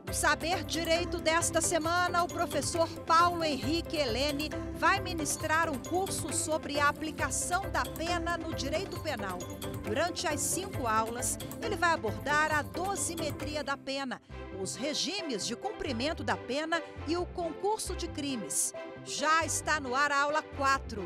No Saber Direito desta semana, o professor Paulo Henrique Helene vai ministrar um curso sobre a aplicação da pena no direito penal. Durante as 5 aulas, ele vai abordar a dosimetria da pena, os regimes de cumprimento da pena e o concurso de crimes. Já está no ar a aula 4.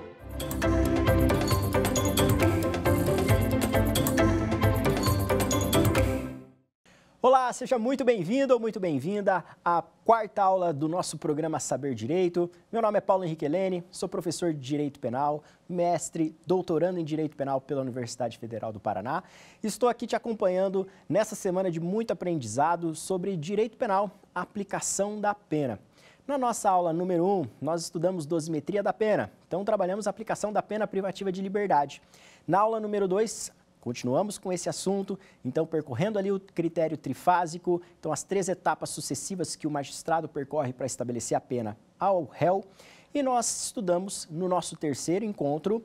Olá, seja muito bem-vindo ou muito bem-vinda à 4ª aula do nosso programa Saber Direito. Meu nome é Paulo Henrique Helene, sou professor de Direito Penal, mestre, doutorando em Direito Penal pela Universidade Federal do Paraná. Estou aqui te acompanhando nessa semana de muito aprendizado sobre Direito Penal, aplicação da pena. Na nossa aula número 1, nós estudamos dosimetria da pena, então trabalhamos a aplicação da pena privativa de liberdade. Na aula número 2, continuamos com esse assunto, então percorrendo ali o critério trifásico, então as 3 etapas sucessivas que o magistrado percorre para estabelecer a pena ao réu. E nós estudamos no nosso 3º encontro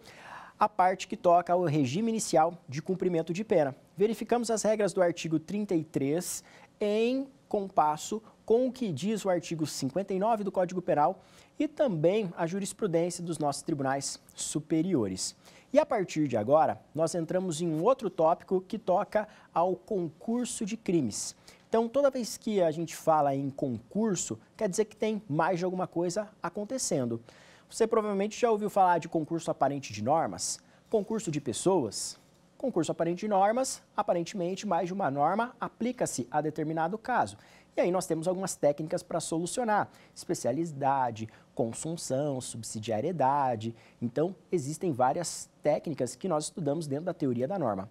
a parte que toca ao regime inicial de cumprimento de pena. Verificamos as regras do artigo 33 em compasso com o que diz o artigo 59 do Código Penal e também a jurisprudência dos nossos tribunais superiores. E a partir de agora, nós entramos em um outro tópico que toca ao concurso de crimes. Então, toda vez que a gente fala em concurso, quer dizer que tem mais de alguma coisa acontecendo. Você provavelmente já ouviu falar de concurso aparente de normas, concurso de pessoas. Concurso aparente de normas, aparentemente mais de uma norma aplica-se a determinado caso. E aí nós temos algumas técnicas para solucionar, especialidade, consunção, subsidiariedade. Então, existem várias técnicas que nós estudamos dentro da teoria da norma.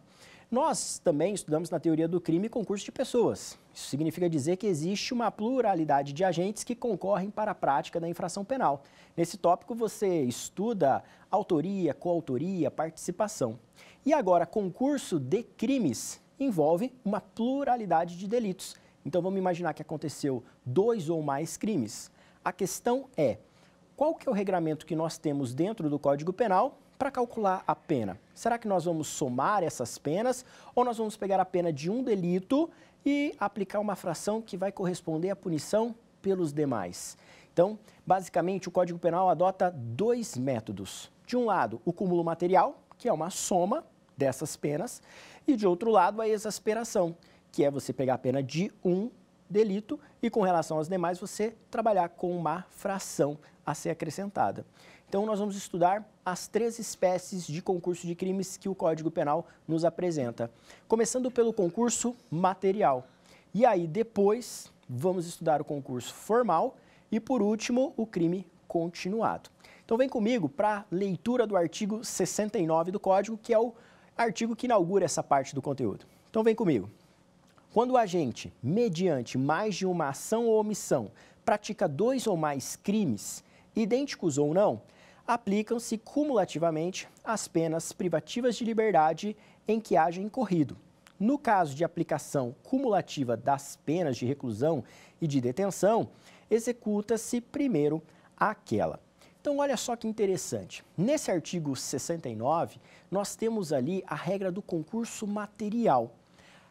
Nós também estudamos na teoria do crime concurso de pessoas. Isso significa dizer que existe uma pluralidade de agentes que concorrem para a prática da infração penal. Nesse tópico você estuda autoria, coautoria, participação. E agora, concurso de crimes envolve uma pluralidade de delitos. Então, vamos imaginar que aconteceu 2 ou mais crimes. A questão é, qual que é o regramento que nós temos dentro do Código Penal para calcular a pena? Será que nós vamos somar essas penas ou nós vamos pegar a pena de um delito e aplicar uma fração que vai corresponder à punição pelos demais? Então, basicamente, o Código Penal adota 2 métodos. De um lado, o cúmulo material, que é uma soma dessas penas, e de outro lado, a exasperação, que é você pegar a pena de um delito e, com relação aos demais, você trabalhar com uma fração a ser acrescentada. Então, nós vamos estudar as 3 espécies de concurso de crimes que o Código Penal nos apresenta. Começando pelo concurso material. E aí, depois, vamos estudar o concurso formal e, por último, o crime continuado. Então, vem comigo para a leitura do artigo 69 do Código, que é o artigo que inaugura essa parte do conteúdo. Então, vem comigo. Quando o agente, mediante mais de uma ação ou omissão, pratica 2 ou mais crimes, idênticos ou não, aplicam-se cumulativamente as penas privativas de liberdade em que haja incorrido. No caso de aplicação cumulativa das penas de reclusão e de detenção, executa-se primeiro aquela. Então, olha só que interessante. Nesse artigo 69, nós temos ali a regra do concurso material.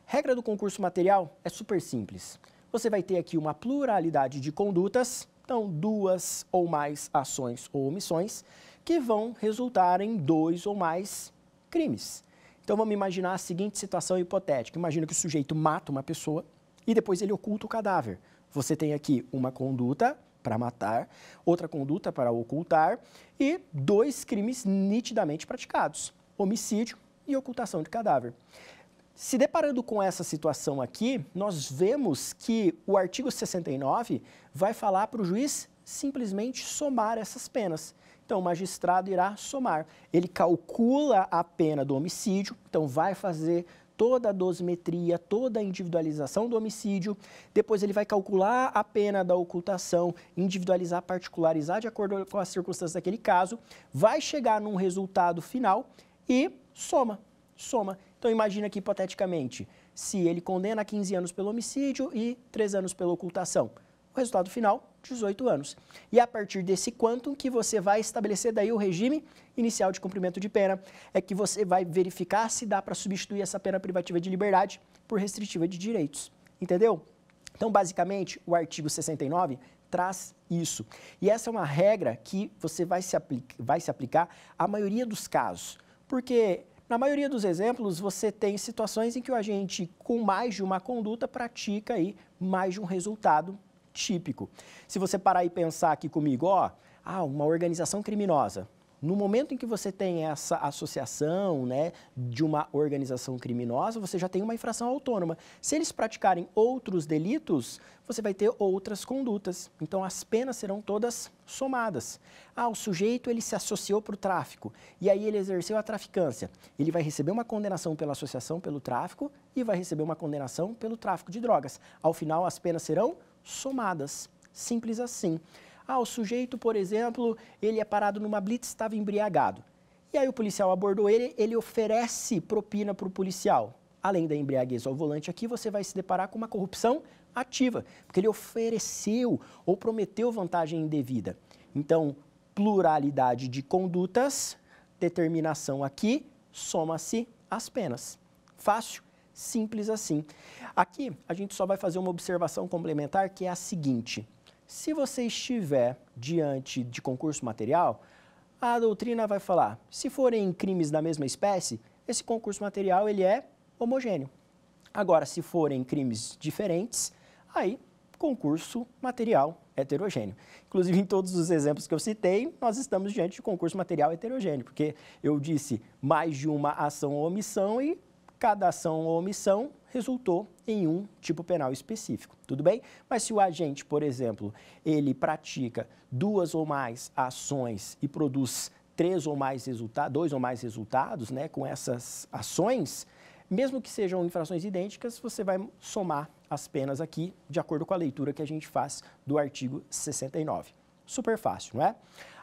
Regra do concurso material é super simples. Você vai ter aqui uma pluralidade de condutas, então 2 ou mais ações ou omissões, que vão resultar em 2 ou mais crimes. Então vamos imaginar a seguinte situação hipotética. Imagina que o sujeito mata uma pessoa e depois ele oculta o cadáver. Você tem aqui uma conduta para matar, outra conduta para ocultar e 2 crimes nitidamente praticados, homicídio e ocultação de cadáver. Se deparando com essa situação aqui, nós vemos que o artigo 69 vai falar para o juiz simplesmente somar essas penas. Então, o magistrado irá somar. Ele calcula a pena do homicídio, então vai fazer toda a dosimetria, toda a individualização do homicídio. Depois ele vai calcular a pena da ocultação, individualizar, particularizar de acordo com as circunstâncias daquele caso, vai chegar num resultado final e soma. Então, imagina que, hipoteticamente, se ele condena a 15 anos pelo homicídio e 3 anos pela ocultação. O resultado final, 18 anos. E a partir desse quantum que você vai estabelecer daí o regime inicial de cumprimento de pena, é que você vai verificar se dá para substituir essa pena privativa de liberdade por restritiva de direitos. Entendeu? Então, basicamente, o artigo 69 traz isso. E essa é uma regra que você vai se aplicar à maioria dos casos. Porque, na maioria dos exemplos, você tem situações em que o agente, com mais de uma conduta, pratica aí mais de um resultado típico. Se você parar e pensar aqui comigo, uma organização criminosa. No momento em que você tem essa associação, né, de uma organização criminosa, você já tem uma infração autônoma. Se eles praticarem outros delitos, você vai ter outras condutas. Então, as penas serão todas somadas. O sujeito ele se associou para o tráfico e aí ele exerceu a traficância. Ele vai receber uma condenação pela associação pelo tráfico e vai receber uma condenação pelo tráfico de drogas. Ao final, as penas serão somadas. Simples assim. O sujeito, por exemplo, ele é parado numa blitz, estava embriagado. E aí o policial abordou ele, ele oferece propina para o policial. Além da embriaguez ao volante aqui, você vai se deparar com uma corrupção ativa, porque ele ofereceu ou prometeu vantagem indevida. Então, pluralidade de condutas, determinação aqui, soma-se as penas. Fácil, simples assim. Aqui, a gente só vai fazer uma observação complementar, que é a seguinte. Se você estiver diante de concurso material, a doutrina vai falar, se forem crimes da mesma espécie, esse concurso material ele é homogêneo. Agora, se forem crimes diferentes, aí concurso material heterogêneo. Inclusive, em todos os exemplos que eu citei, nós estamos diante de concurso material heterogêneo, porque eu disse mais de uma ação ou omissão e cada ação ou omissão resultou em um tipo penal específico, tudo bem? Mas se o agente, por exemplo, ele pratica 2 ou mais ações e produz 2 ou mais resultados, né, com essas ações, mesmo que sejam infrações idênticas, você vai somar as penas aqui, de acordo com a leitura que a gente faz do artigo 69. Super fácil, não é?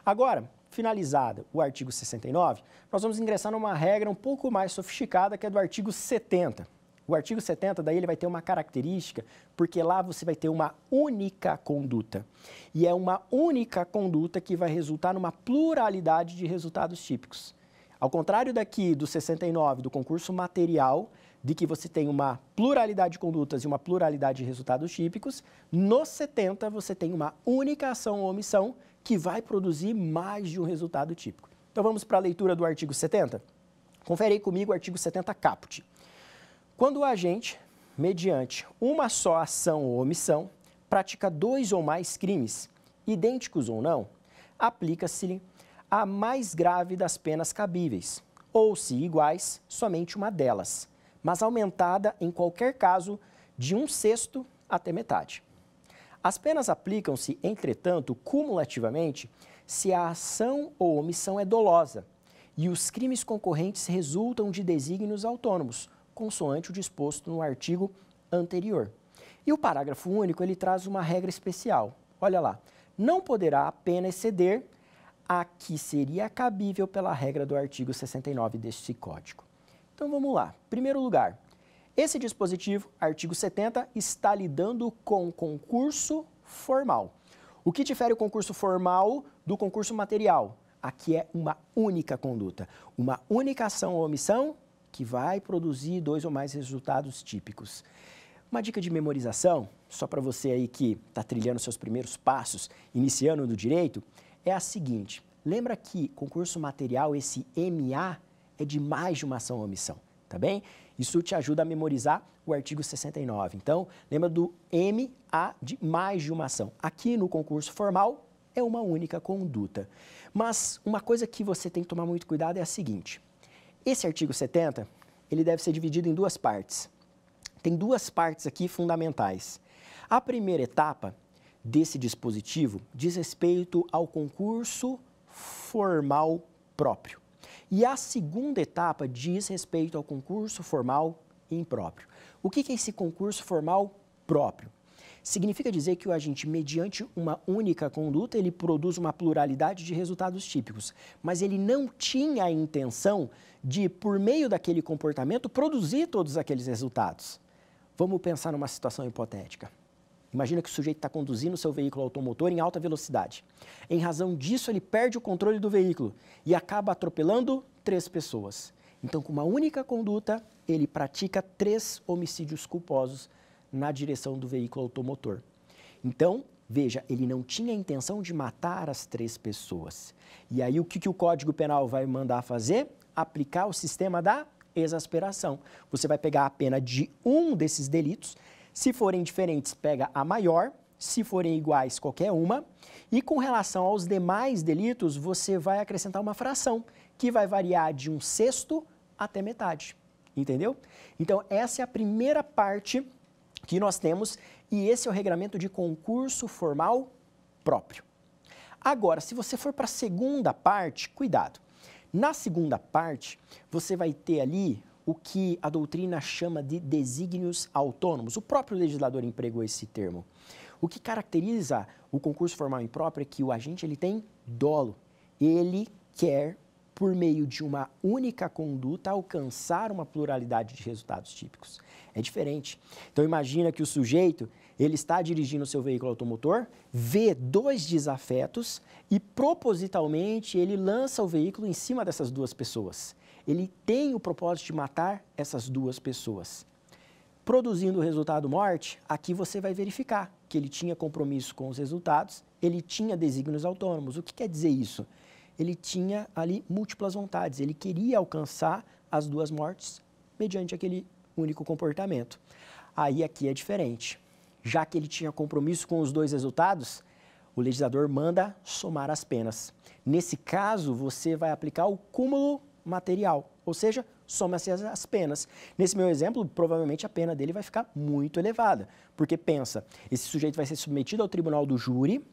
Agora, finalizado o artigo 69, nós vamos ingressar numa regra um pouco mais sofisticada, que é do artigo 70. O artigo 70, daí, ele vai ter uma característica, porque lá você vai ter uma única conduta. E é uma única conduta que vai resultar numa pluralidade de resultados típicos. Ao contrário daqui do 69, do concurso material, de que você tem uma pluralidade de condutas e uma pluralidade de resultados típicos, no 70 você tem uma única ação ou omissão que vai produzir mais de um resultado típico. Então vamos para a leitura do artigo 70? Confere aí comigo o artigo 70 caput. Quando o agente, mediante uma só ação ou omissão, pratica 2 ou mais crimes, idênticos ou não, aplica-se-lhe a mais grave das penas cabíveis, ou, se iguais, somente uma delas, mas aumentada, em qualquer caso, de 1/6 até metade. As penas aplicam-se, entretanto, cumulativamente, se a ação ou omissão é dolosa e os crimes concorrentes resultam de desígnios autônomos, consoante o disposto no artigo anterior. E o parágrafo único, ele traz uma regra especial. Olha lá, não poderá a pena exceder a que seria cabível pela regra do artigo 69 deste Código. Então vamos lá. Primeiro lugar, esse dispositivo, artigo 70, está lidando com concurso formal. O que difere o concurso formal do concurso material? Aqui é uma única conduta, uma única ação ou omissão que vai produzir 2 ou mais resultados típicos. Uma dica de memorização, só para você aí que está trilhando seus primeiros passos, iniciando no direito, é a seguinte. Lembra que concurso material, esse MA, é de mais de uma ação ou omissão, tá bem? Isso te ajuda a memorizar o artigo 69. Então, lembra do MA de mais de uma ação. Aqui no concurso formal, é uma única conduta. Mas uma coisa que você tem que tomar muito cuidado é a seguinte. Esse artigo 70, ele deve ser dividido em 2 partes. Tem 2 partes aqui fundamentais. A primeira etapa desse dispositivo diz respeito ao concurso formal próprio. E a segunda etapa diz respeito ao concurso formal impróprio. O que é esse concurso formal próprio? Significa dizer que o agente, mediante uma única conduta, ele produz uma pluralidade de resultados típicos, mas ele não tinha a intenção de, por meio daquele comportamento, produzir todos aqueles resultados. Vamos pensar numa situação hipotética. Imagina que o sujeito está conduzindo seu veículo automotor em alta velocidade. Em razão disso, ele perde o controle do veículo e acaba atropelando 3 pessoas. Então, com uma única conduta, ele pratica 3 homicídios culposos na direção do veículo automotor. Então, veja, ele não tinha a intenção de matar as 3 pessoas. E aí, o que o Código Penal vai mandar fazer? Aplicar o sistema da exasperação. Você vai pegar a pena de um desses delitos. Se forem diferentes, pega a maior. Se forem iguais, qualquer uma. E com relação aos demais delitos, você vai acrescentar uma fração, que vai variar de 1/6 até metade. Entendeu? Então, essa é a primeira parte que nós temos e esse é o regramento de concurso formal próprio. Agora, se você for para a segunda parte, cuidado. Na segunda parte, você vai ter ali o que a doutrina chama de desígnios autônomos. O próprio legislador empregou esse termo. O que caracteriza o concurso formal impróprio é que o agente ele tem dolo. Ele quer, por meio de uma única conduta, alcançar uma pluralidade de resultados típicos. É diferente. Então, imagina que o sujeito ele está dirigindo o seu veículo automotor, vê 2 desafetos e, propositalmente, ele lança o veículo em cima dessas 2 pessoas. Ele tem o propósito de matar essas 2 pessoas. Produzindo o resultado morte, aqui você vai verificar que ele tinha compromisso com os resultados, ele tinha desígnios autônomos. O que quer dizer isso? Ele tinha ali múltiplas vontades, ele queria alcançar as 2 mortes mediante aquele único comportamento. Aí aqui é diferente. Já que ele tinha compromisso com os 2 resultados, o legislador manda somar as penas. Nesse caso, você vai aplicar o cúmulo material, ou seja, soma-se as penas. Nesse meu exemplo, provavelmente a pena dele vai ficar muito elevada, porque pensa, esse sujeito vai ser submetido ao tribunal do júri,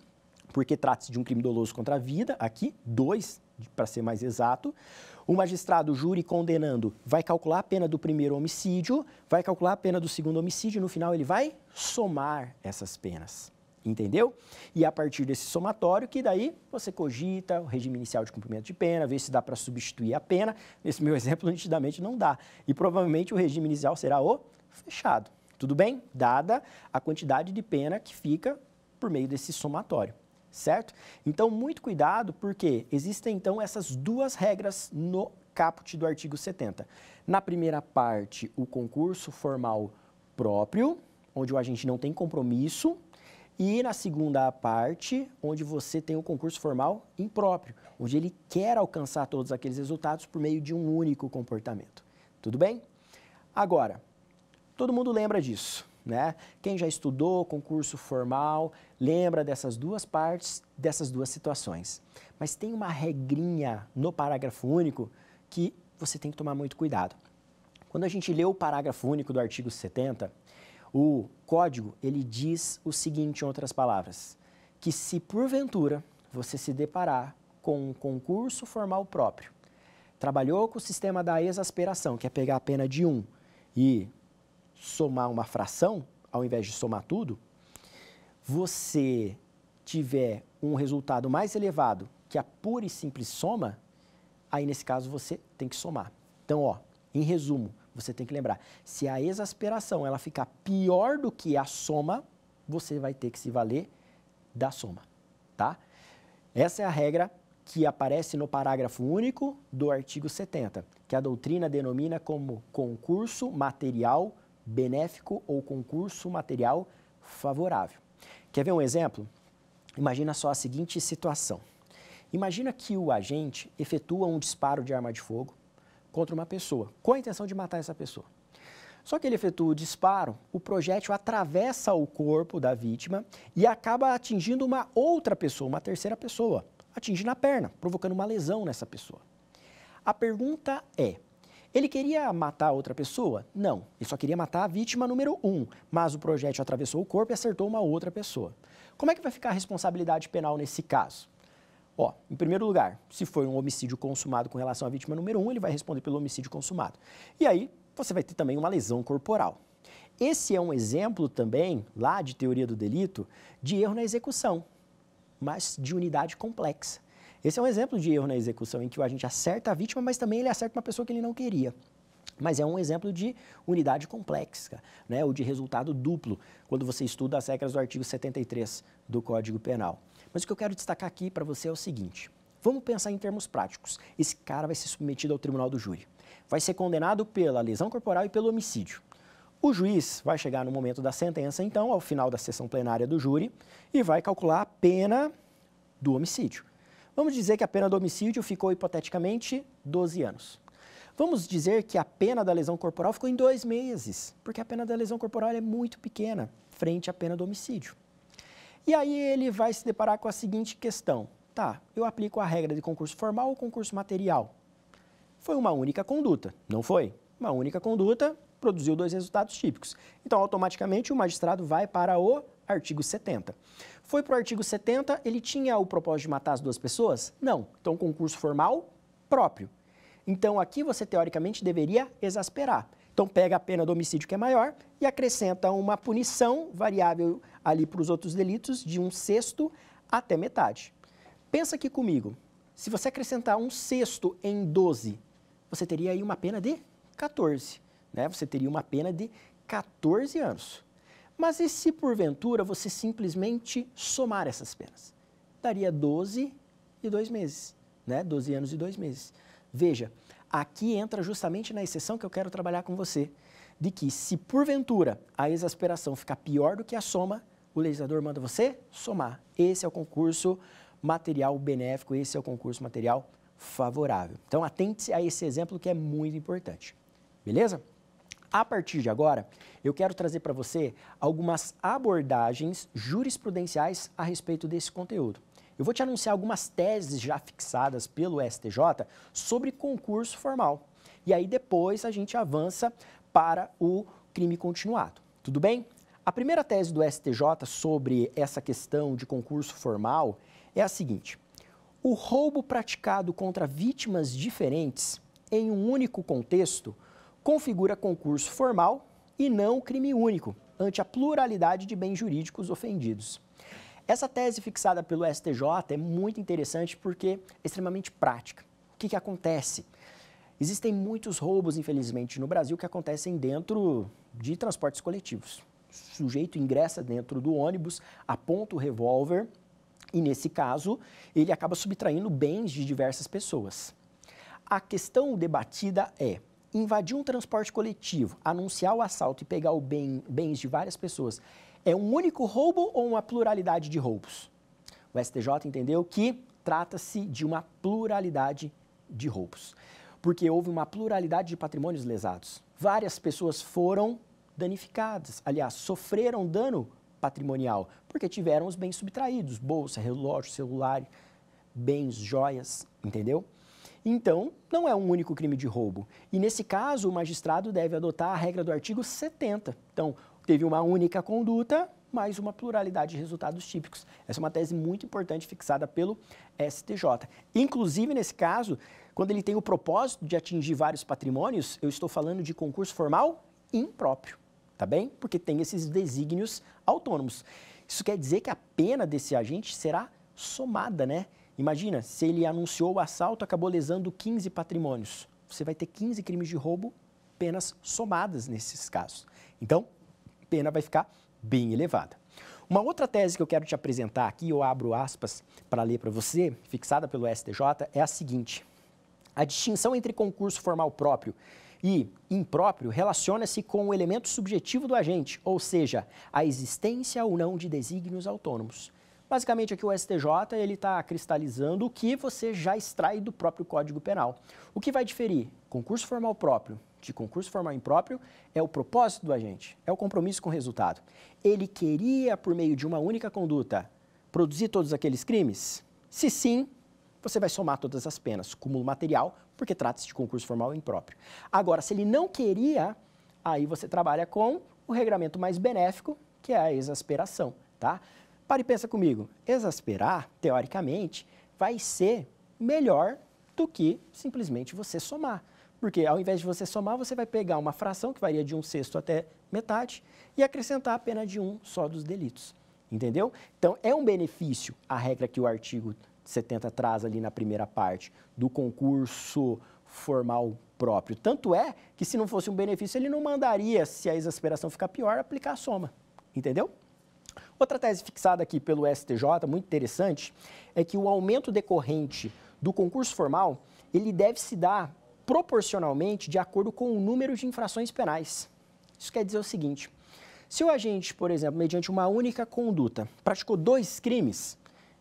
porque trata-se de um crime doloso contra a vida, aqui 2, para ser mais exato. O magistrado, o júri condenando, vai calcular a pena do primeiro homicídio, vai calcular a pena do segundo homicídio, e no final ele vai somar essas penas. Entendeu? E a partir desse somatório, que daí você cogita o regime inicial de cumprimento de pena, vê se dá para substituir a pena. Nesse meu exemplo, nitidamente não dá. E provavelmente o regime inicial será o fechado. Tudo bem? Dada a quantidade de pena que fica por meio desse somatório. Certo? Então, muito cuidado, porque existem, então, essas 2 regras no caput do artigo 70. Na primeira parte, o concurso formal próprio, onde o agente não tem compromisso, e na segunda parte, onde você tem o concurso formal impróprio, onde ele quer alcançar todos aqueles resultados por meio de um único comportamento. Tudo bem? Agora, todo mundo lembra disso, né? Quem já estudou concurso formal, lembra dessas 2 partes, dessas 2 situações. Mas tem uma regrinha no parágrafo único que você tem que tomar muito cuidado. Quando a gente lê o parágrafo único do artigo 70, o código, ele diz o seguinte, em outras palavras, que se porventura você se deparar com um concurso formal próprio, trabalhou com o sistema da exasperação, que é pegar a pena de 1 e somar uma fração, ao invés de somar tudo, você tiver um resultado mais elevado que a pura e simples soma, aí nesse caso você tem que somar. Então, ó, em resumo, você tem que lembrar, se a exasperação ela ficar pior do que a soma, você vai ter que se valer da soma, tá? Essa é a regra que aparece no parágrafo único do artigo 70, que a doutrina denomina como concurso material benéfico ou concurso material favorável. Quer ver um exemplo? Imagina só a seguinte situação. Imagina que o agente efetua um disparo de arma de fogo contra uma pessoa, com a intenção de matar essa pessoa. Só que ele efetua o disparo, o projétil atravessa o corpo da vítima e acaba atingindo uma outra pessoa, uma terceira pessoa, atingindo a perna, provocando uma lesão nessa pessoa. A pergunta é, ele queria matar outra pessoa? Não, ele só queria matar a vítima número 1, mas o projétil atravessou o corpo e acertou uma outra pessoa. Como é que vai ficar a responsabilidade penal nesse caso? Ó, em primeiro lugar, se foi um homicídio consumado com relação à vítima número 1, ele vai responder pelo homicídio consumado. E aí, você vai ter também uma lesão corporal. Esse é um exemplo também, lá de teoria do delito, de erro na execução, mas de unidade complexa. Esse é um exemplo de erro na execução, em que o agente acerta a vítima, mas também ele acerta uma pessoa que ele não queria. Mas é um exemplo de unidade complexa, né, ou de resultado duplo, quando você estuda as regras do artigo 73 do Código Penal. Mas o que eu quero destacar aqui para você é o seguinte, vamos pensar em termos práticos. Esse cara vai ser submetido ao tribunal do júri. Vai ser condenado pela lesão corporal e pelo homicídio. O juiz vai chegar no momento da sentença, então, ao final da sessão plenária do júri, e vai calcular a pena do homicídio. Vamos dizer que a pena do homicídio ficou, hipoteticamente, 12 anos. Vamos dizer que a pena da lesão corporal ficou em 2 meses, porque a pena da lesão corporal é muito pequena, frente à pena do homicídio. E aí ele vai se deparar com a seguinte questão. Tá, eu aplico a regra de concurso formal ou concurso material? Foi uma única conduta, não foi? Uma única conduta produziu 2 resultados típicos. Então, automaticamente, o magistrado vai para o artigo 70. Foi para o artigo 70, ele tinha o propósito de matar as 2 pessoas? Não. Então, concurso formal próprio. Então, aqui você, teoricamente, deveria exasperar. Então, pega a pena do homicídio, que é maior, e acrescenta uma punição variável ali para os outros delitos de 1/6 até metade. Pensa aqui comigo. Se você acrescentar 1/6 em 12, você teria aí uma pena de 14. Né? Você teria uma pena de 14 anos. Mas e se, porventura, você simplesmente somar essas penas? Daria 12 e 2 meses, né? 12 anos e 2 meses. Veja, aqui entra justamente na exceção que eu quero trabalhar com você, de que se, porventura, a exasperação ficar pior do que a soma, o legislador manda você somar. Esse é o concurso material benéfico, esse é o concurso material favorável. Então, atente-se a esse exemplo que é muito importante. Beleza? A partir de agora, eu quero trazer para você algumas abordagens jurisprudenciais a respeito desse conteúdo. Eu vou te anunciar algumas teses já fixadas pelo STJ sobre concurso formal. E aí depois a gente avança para o crime continuado. Tudo bem? A primeira tese do STJ sobre essa questão de concurso formal é a seguinte: o roubo praticado contra vítimas diferentes em um único contexto configura concurso formal e não crime único, ante a pluralidade de bens jurídicos ofendidos. Essa tese fixada pelo STJ é muito interessante porque é extremamente prática. O que acontece? Existem muitos roubos, infelizmente, no Brasil que acontecem dentro de transportes coletivos. O sujeito ingressa dentro do ônibus, aponta o revólver e, nesse caso, ele acaba subtraindo bens de diversas pessoas. A questão debatida é: invadir um transporte coletivo, anunciar o assalto e pegar bens de várias pessoas, é um único roubo ou uma pluralidade de roubos? O STJ entendeu que trata-se de uma pluralidade de roubos, porque houve uma pluralidade de patrimônios lesados. Várias pessoas foram danificadas, aliás, sofreram dano patrimonial, porque tiveram os bens subtraídos, bolsa, relógio, celular, bens, joias, entendeu? Então, não é um único crime de roubo. E, nesse caso, o magistrado deve adotar a regra do artigo 70. Então, teve uma única conduta, mais uma pluralidade de resultados típicos. Essa é uma tese muito importante fixada pelo STJ. Inclusive, nesse caso, quando ele tem o propósito de atingir vários patrimônios, eu estou falando de concurso formal impróprio, tá bem? Porque tem esses desígnios autônomos. Isso quer dizer que a pena desse agente será somada, né? Imagina, se ele anunciou o assalto, acabou lesando 15 patrimônios. Você vai ter 15 crimes de roubo, penas somadas nesses casos. Então, a pena vai ficar bem elevada. Uma outra tese que eu quero te apresentar aqui, eu abro aspas para ler para você, fixada pelo STJ, é a seguinte: a distinção entre concurso formal próprio e impróprio relaciona-se com o elemento subjetivo do agente, ou seja, a existência ou não de desígnios autônomos. Basicamente, aqui o STJ está cristalizando o que você já extrai do próprio Código Penal. O que vai diferir concurso formal próprio de concurso formal impróprio é o propósito do agente, é o compromisso com o resultado. Ele queria, por meio de uma única conduta, produzir todos aqueles crimes? Se sim, você vai somar todas as penas, cúmulo material, porque trata-se de concurso formal impróprio. Agora, se ele não queria, aí você trabalha com o regramento mais benéfico, que é a exasperação, tá? Para e pensa comigo, exasperar, teoricamente, vai ser melhor do que simplesmente você somar. Porque ao invés de você somar, você vai pegar uma fração que varia de 1/6 até metade e acrescentar a pena de um só dos delitos. Entendeu? Então, é um benefício a regra que o artigo 70 traz ali na primeira parte do concurso formal próprio. Tanto é que, se não fosse um benefício, ele não mandaria, se a exasperação ficar pior, aplicar a soma. Entendeu? Outra tese fixada aqui pelo STJ, muito interessante, é que o aumento decorrente do concurso formal, ele deve se dar proporcionalmente de acordo com o número de infrações penais. Isso quer dizer o seguinte: se o agente, por exemplo, mediante uma única conduta, praticou 2 crimes,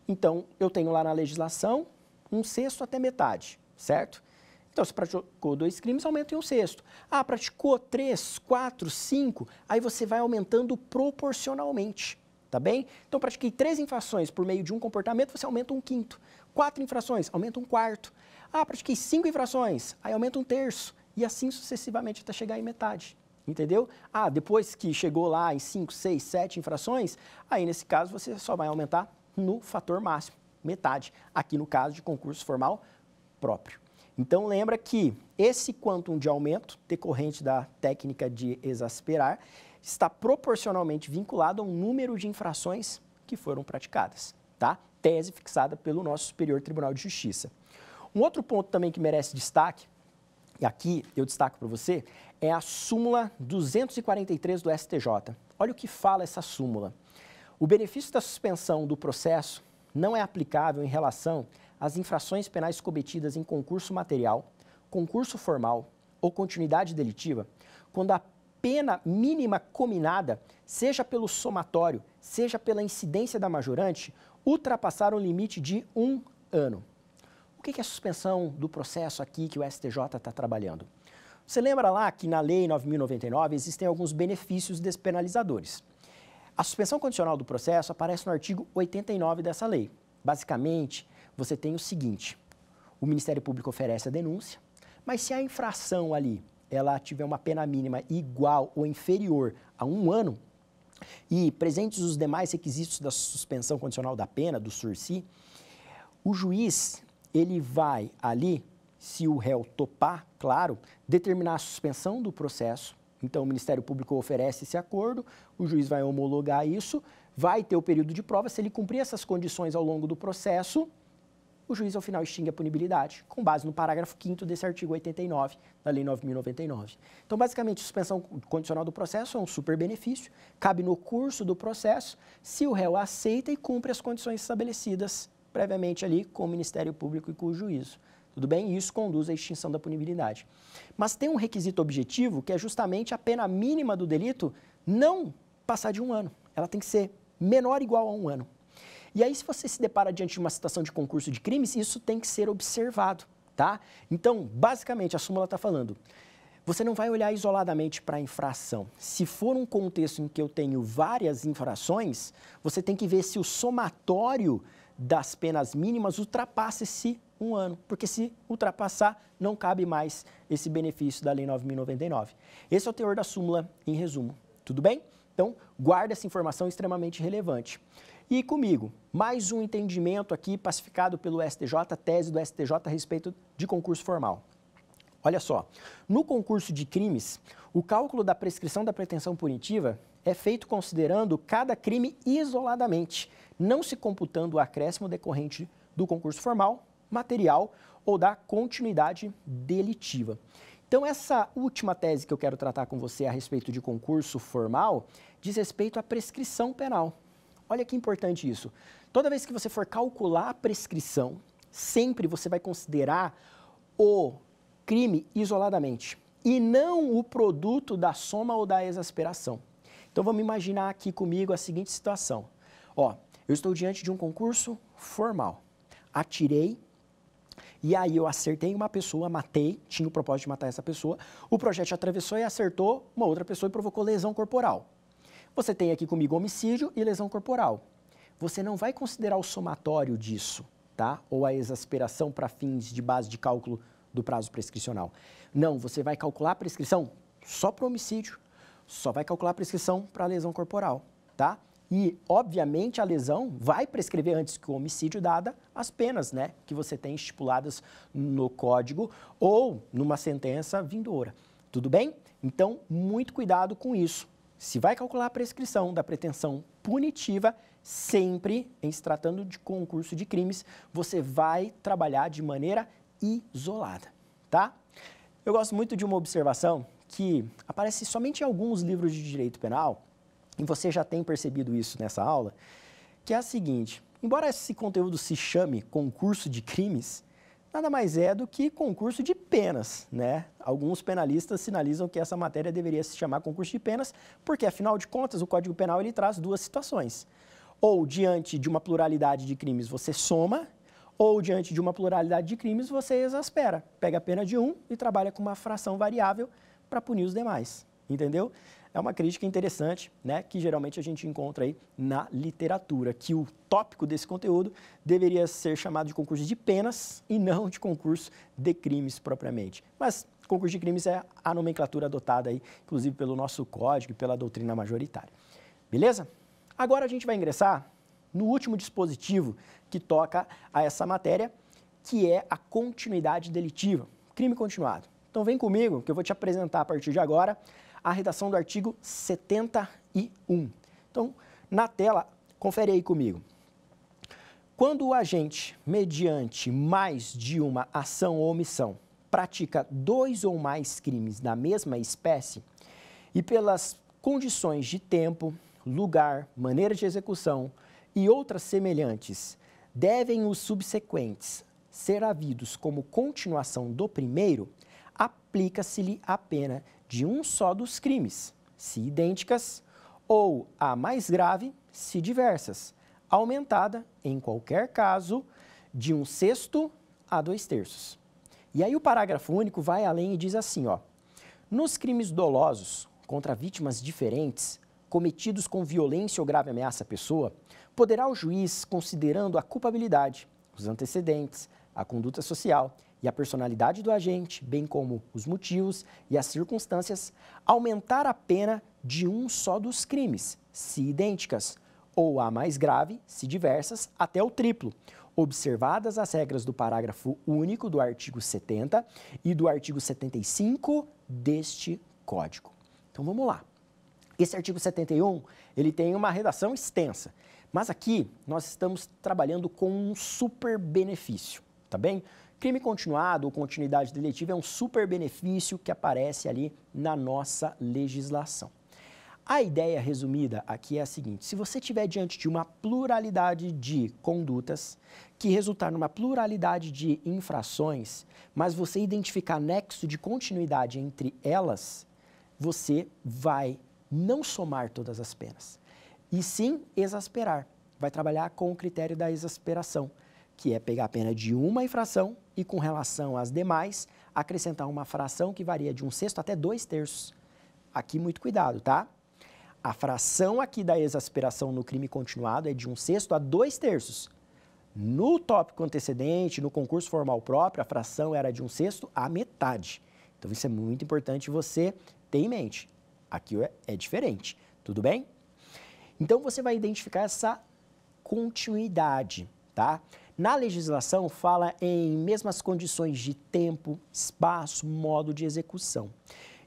então eu tenho lá na legislação 1/6 até metade, certo? Então, se praticou 2 crimes, aumenta em 1/6. Ah, praticou 3, 4, 5, aí você vai aumentando proporcionalmente, tá bem? Então, pratiquei 3 infrações por meio de um comportamento, você aumenta 1/5. 4 infrações, aumenta 1/4. Ah, pratiquei 5 infrações, aí aumenta 1/3. E assim sucessivamente até chegar em metade, entendeu? Ah, depois que chegou lá em 5, 6, 7 infrações, aí nesse caso você só vai aumentar no fator máximo, metade. Aqui no caso de concurso formal próprio. Então, lembra que esse quantum de aumento decorrente da técnica de exasperar está proporcionalmente vinculado ao número de infrações que foram praticadas, tá? Tese fixada pelo nosso Superior Tribunal de Justiça. Um outro ponto também que merece destaque, e aqui eu destaco para você, é a súmula 243 do STJ. Olha o que fala essa súmula. O benefício da suspensão do processo não é aplicável em relação às infrações penais cometidas em concurso material, concurso formal ou continuidade delitiva, quando a pena mínima cominada, seja pelo somatório, seja pela incidência da majorante, ultrapassar o limite de 1 ano. O que é a suspensão do processo aqui que o STJ está trabalhando? Você lembra lá que na Lei 9.099 existem alguns benefícios despenalizadores. A suspensão condicional do processo aparece no artigo 89 dessa lei. Basicamente, você tem o seguinte: o Ministério Público oferece a denúncia, mas se a infração ali ela tiver uma pena mínima igual ou inferior a 1 ano, e presentes os demais requisitos da suspensão condicional da pena, do sursi, o juiz ele vai ali, se o réu topar, claro, determinar a suspensão do processo. Então, o Ministério Público oferece esse acordo, o juiz vai homologar isso, vai ter o período de prova. Se ele cumprir essas condições ao longo do processo, o juiz, ao final, extingue a punibilidade, com base no parágrafo 5º desse artigo 89 da Lei 9.099. Então, basicamente, a suspensão condicional do processo é um super benefício, cabe no curso do processo, se o réu aceita e cumpre as condições estabelecidas previamente ali com o Ministério Público e com o juízo. Tudo bem? E isso conduz à extinção da punibilidade. Mas tem um requisito objetivo, que é justamente a pena mínima do delito não passar de 1 ano. Ela tem que ser menor ou igual a 1 ano. E aí, se você se depara diante de uma situação de concurso de crimes, isso tem que ser observado, tá? Então, basicamente, a súmula está falando, você não vai olhar isoladamente para a infração. Se for um contexto em que eu tenho várias infrações, você tem que ver se o somatório das penas mínimas ultrapassa esse 1 ano, porque se ultrapassar, não cabe mais esse benefício da Lei 9.099. Esse é o teor da súmula em resumo, tudo bem? Então, guarda essa informação extremamente relevante. E comigo, mais um entendimento aqui pacificado pelo STJ, tese do STJ a respeito de concurso formal. Olha só, no concurso de crimes, o cálculo da prescrição da pretensão punitiva é feito considerando cada crime isoladamente, não se computando o acréscimo decorrente do concurso formal, material ou da continuidade delitiva. Então, essa última tese que eu quero tratar com você a respeito de concurso formal diz respeito à prescrição penal. Olha que importante isso. Toda vez que você for calcular a prescrição, sempre você vai considerar o crime isoladamente e não o produto da soma ou da exasperação. Então, vamos imaginar aqui comigo a seguinte situação. Ó, eu estou diante de um concurso formal. Atirei e aí eu acertei uma pessoa, matei, tinha o propósito de matar essa pessoa. O projétil atravessou e acertou uma outra pessoa e provocou lesão corporal. Você tem aqui comigo homicídio e lesão corporal. Você não vai considerar o somatório disso, tá? Ou a exasperação para fins de base de cálculo do prazo prescricional. Não, você vai calcular a prescrição só para o homicídio, só vai calcular a prescrição para a lesão corporal, tá? E, obviamente, a lesão vai prescrever antes que o homicídio, dada as penas, né, que você tem estipuladas no código ou numa sentença vindoura. Tudo bem? Então, muito cuidado com isso. Se vai calcular a prescrição da pretensão punitiva, sempre, em se tratando de concurso de crimes, você vai trabalhar de maneira isolada, tá? Eu gosto muito de uma observação que aparece somente em alguns livros de direito penal, e você já tem percebido isso nessa aula, que é a seguinte: embora esse conteúdo se chame concurso de crimes, nada mais é do que concurso de penas, né? Alguns penalistas sinalizam que essa matéria deveria se chamar concurso de penas, porque, afinal de contas, o Código Penal ele traz duas situações. Ou, diante de uma pluralidade de crimes, você soma, ou, diante de uma pluralidade de crimes, você exaspera. Pega a pena de um e trabalha com uma fração variável para punir os demais, entendeu? É uma crítica interessante, né, que geralmente a gente encontra aí na literatura, que o tópico desse conteúdo deveria ser chamado de concurso de penas e não de concurso de crimes propriamente. Mas concurso de crimes é a nomenclatura adotada aí, inclusive pelo nosso código e pela doutrina majoritária. Beleza? Agora a gente vai ingressar no último dispositivo que toca a essa matéria, que é a continuidade delitiva, crime continuado. Então vem comigo que eu vou te apresentar a partir de agora a redação do artigo 71. Então, na tela, confere aí comigo. Quando o agente, mediante mais de uma ação ou omissão, pratica 2 ou mais crimes da mesma espécie e pelas condições de tempo, lugar, maneira de execução e outras semelhantes, devem os subsequentes ser havidos como continuação do primeiro, aplica-se-lhe a pena de um só dos crimes, se idênticas, ou a mais grave, se diversas, aumentada, em qualquer caso, de 1/6 a 2/3. E aí o parágrafo único vai além e diz assim, ó, nos crimes dolosos contra vítimas diferentes, cometidos com violência ou grave ameaça à pessoa, poderá o juiz, considerando a culpabilidade, os antecedentes, a conduta social e a personalidade do agente, bem como os motivos e as circunstâncias, aumentar a pena de um só dos crimes, se idênticas, ou a mais grave, se diversas, até o triplo, observadas as regras do parágrafo único do artigo 70 e do artigo 75 deste Código. Então vamos lá. Esse artigo 71, ele tem uma redação extensa, mas aqui nós estamos trabalhando com um super benefício, tá bem? Crime continuado ou continuidade deletiva é um super benefício que aparece ali na nossa legislação. A ideia resumida aqui é a seguinte: se você estiver diante de uma pluralidade de condutas que resultar numa pluralidade de infrações, mas você identificar nexo de continuidade entre elas, você vai não somar todas as penas, e sim exasperar. Vai trabalhar com o critério da exasperação, que é pegar a pena de uma infração e, com relação às demais, acrescentar uma fração que varia de 1/6 até 2/3. Aqui, muito cuidado, tá? A fração aqui da exasperação no crime continuado é de 1/6 a 2/3. No tópico antecedente, no concurso formal próprio, a fração era de 1/6 a metade. Então, isso é muito importante você ter em mente. Aqui é diferente, tudo bem? Então, você vai identificar essa continuidade, tá? Na legislação, fala em mesmas condições de tempo, espaço, modo de execução.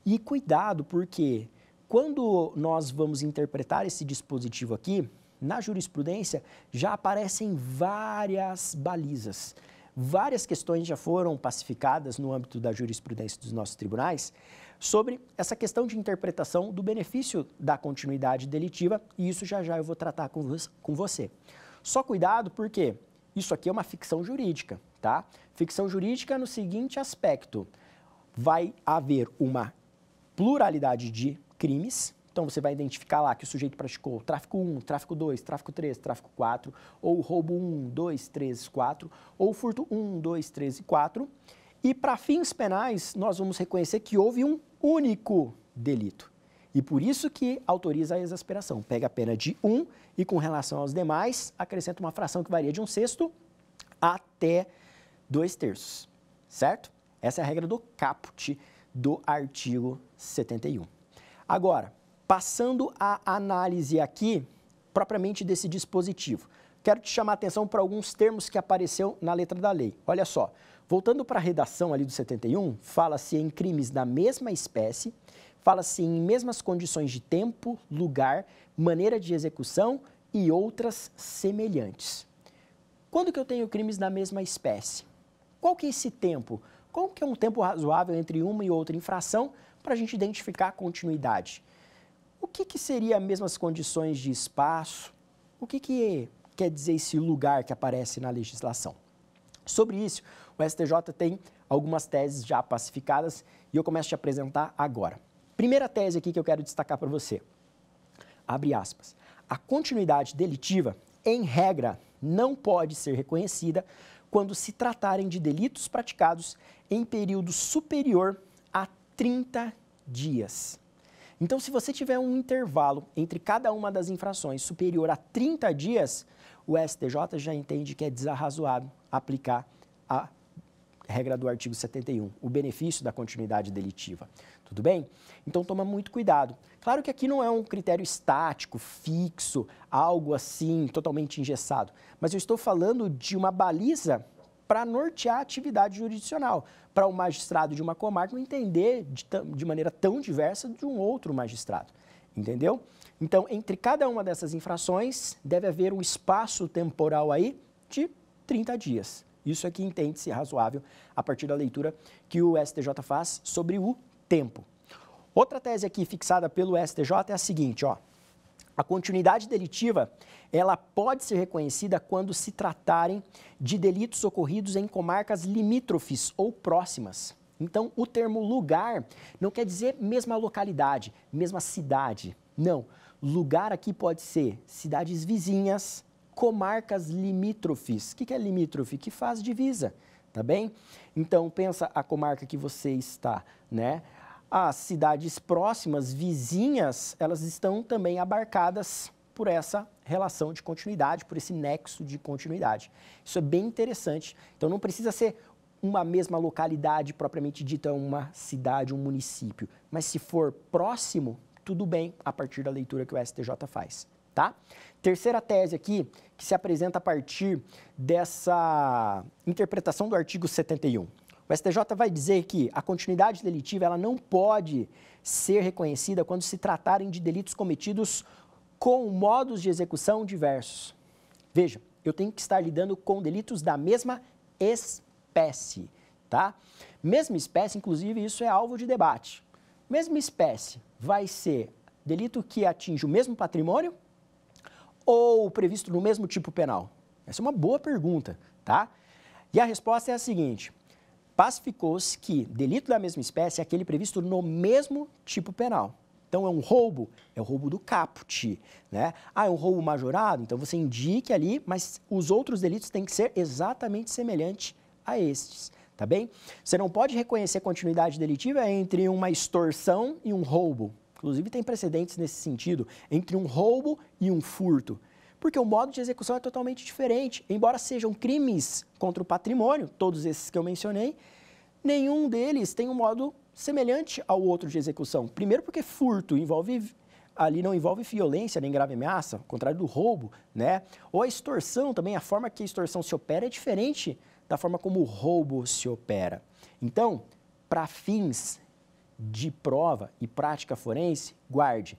E cuidado, porque quando nós vamos interpretar esse dispositivo aqui, na jurisprudência já aparecem várias balizas. Várias questões já foram pacificadas no âmbito da jurisprudência dos nossos tribunais sobre essa questão de interpretação do benefício da continuidade delitiva, e isso já eu vou tratar com você. Só cuidado, porque isso aqui é uma ficção jurídica, tá? Ficção jurídica no seguinte aspecto: vai haver uma pluralidade de crimes, então você vai identificar lá que o sujeito praticou tráfico 1, tráfico 2, tráfico 3, tráfico 4, ou roubo 1, 2, 3, 4, ou furto 1, 2, 3 e 4, e para fins penais nós vamos reconhecer que houve um único delito. E por isso que autoriza a exasperação. Pega a pena de 1 e, com relação aos demais, acrescenta uma fração que varia de 1/6 até 2/3, certo? Essa é a regra do caput do artigo 71. Agora, passando à análise aqui, propriamente desse dispositivo, quero te chamar a atenção para alguns termos que apareceu na letra da lei. Olha só, voltando para a redação ali do 71, fala-se em crimes da mesma espécie, fala-se em mesmas condições de tempo, lugar, maneira de execução e outras semelhantes. Quando que eu tenho crimes da mesma espécie? Qual que é esse tempo? Qual que é um tempo razoável entre uma e outra infração para a gente identificar a continuidade? O que seria as mesmas condições de espaço? O que quer dizer esse lugar que aparece na legislação? Sobre isso, o STJ tem algumas teses já pacificadas e eu começo a te apresentar agora. Primeira tese aqui que eu quero destacar para você. Abre aspas. A continuidade delitiva, em regra, não pode ser reconhecida quando se tratarem de delitos praticados em período superior a 30 dias. Então, se você tiver um intervalo entre cada uma das infrações superior a 30 dias, o STJ já entende que é desarrazoado aplicar a regra do artigo 71, o benefício da continuidade delitiva. Tudo bem? Então, toma muito cuidado. Claro que aqui não é um critério estático, fixo, algo assim, totalmente engessado, mas eu estou falando de uma baliza para nortear a atividade jurisdicional, para o magistrado de uma comarca não entender de maneira tão diversa de um outro magistrado, entendeu? Então, entre cada uma dessas infrações, deve haver um espaço temporal aí de 30 dias. Isso aqui entende-se razoável a partir da leitura que o STJ faz sobre o tempo. Outra tese aqui fixada pelo STJ é a seguinte, ó. A continuidade delitiva, ela pode ser reconhecida quando se tratarem de delitos ocorridos em comarcas limítrofes ou próximas. Então, o termo lugar não quer dizer mesma localidade, mesma cidade. Não. Lugar aqui pode ser cidades vizinhas, comarcas limítrofes. O que é limítrofe? Que faz divisa, tá bem? Então, pensa a comarca que você está, né? As cidades próximas, vizinhas, elas estão também abarcadas por essa relação de continuidade, por esse nexo de continuidade. Isso é bem interessante. Então, não precisa ser uma mesma localidade propriamente dita, uma cidade, um município. Mas se for próximo, tudo bem, a partir da leitura que o STJ faz, tá? Terceira tese aqui, que se apresenta a partir dessa interpretação do artigo 71. O STJ vai dizer que a continuidade delitiva ela não pode ser reconhecida quando se tratarem de delitos cometidos com modos de execução diversos. Veja, eu tenho que estar lidando com delitos da mesma espécie, tá? Mesma espécie, inclusive, isso é alvo de debate. Mesma espécie vai ser delito que atinge o mesmo patrimônio ou previsto no mesmo tipo penal? Essa é uma boa pergunta, tá? E a resposta é a seguinte: pacificou-se que delito da mesma espécie é aquele previsto no mesmo tipo penal. Então, é um roubo do caput, né? Ah, é um roubo majorado? Então, você indique ali, mas os outros delitos têm que ser exatamente semelhantes a estes, tá bem? Você não pode reconhecer continuidade delitiva entre uma extorsão e um roubo. Inclusive, tem precedentes nesse sentido, entre um roubo e um furto. Porque o modo de execução é totalmente diferente. Embora sejam crimes contra o patrimônio, todos esses que eu mencionei, nenhum deles tem um modo semelhante ao outro de execução. Primeiro porque furto ali não envolve violência nem grave ameaça, ao contrário do roubo, né? Ou a extorsão também, a forma que a extorsão se opera é diferente da forma como o roubo se opera. Então, para fins de prova e prática forense, guarde.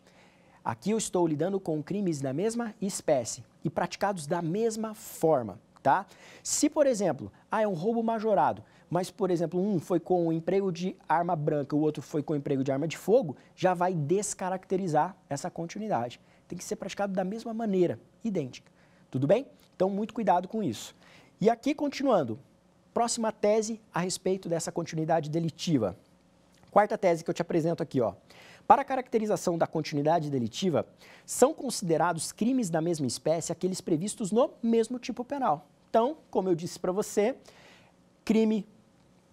Aqui eu estou lidando com crimes da mesma espécie e praticados da mesma forma, tá? Se, por exemplo, é um roubo majorado, mas, por exemplo, um foi com o emprego de arma branca, o outro foi com o emprego de arma de fogo, já vai descaracterizar essa continuidade. Tem que ser praticado da mesma maneira, idêntica. Tudo bem? Então, muito cuidado com isso. E aqui, continuando, próxima tese a respeito dessa continuidade delitiva. Quarta tese que eu te apresento aqui, ó. Para a caracterização da continuidade delitiva, são considerados crimes da mesma espécie aqueles previstos no mesmo tipo penal. Então, como eu disse para você, crime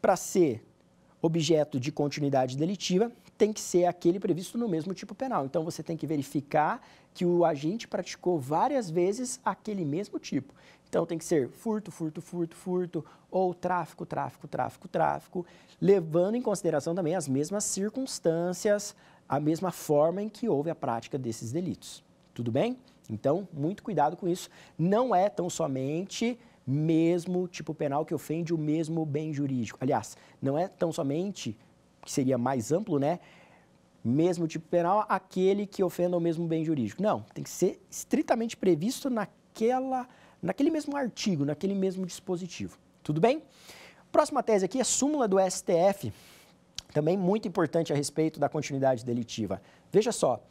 para ser objeto de continuidade delitiva tem que ser aquele previsto no mesmo tipo penal. Então, você tem que verificar que o agente praticou várias vezes aquele mesmo tipo. Então, tem que ser furto, furto, furto, furto, ou tráfico, tráfico, tráfico, tráfico, levando em consideração também as mesmas circunstâncias, a mesma forma em que houve a prática desses delitos. Tudo bem? Então, muito cuidado com isso. Não é tão somente mesmo tipo penal que ofende o mesmo bem jurídico. Aliás, não é tão somente, que seria mais amplo, né? Mesmo tipo penal, aquele que ofenda o mesmo bem jurídico. Não, tem que ser estritamente previsto naquele mesmo artigo, naquele mesmo dispositivo. Tudo bem? Próxima tese aqui é súmula do STF, também muito importante a respeito da continuidade delitiva. Veja só,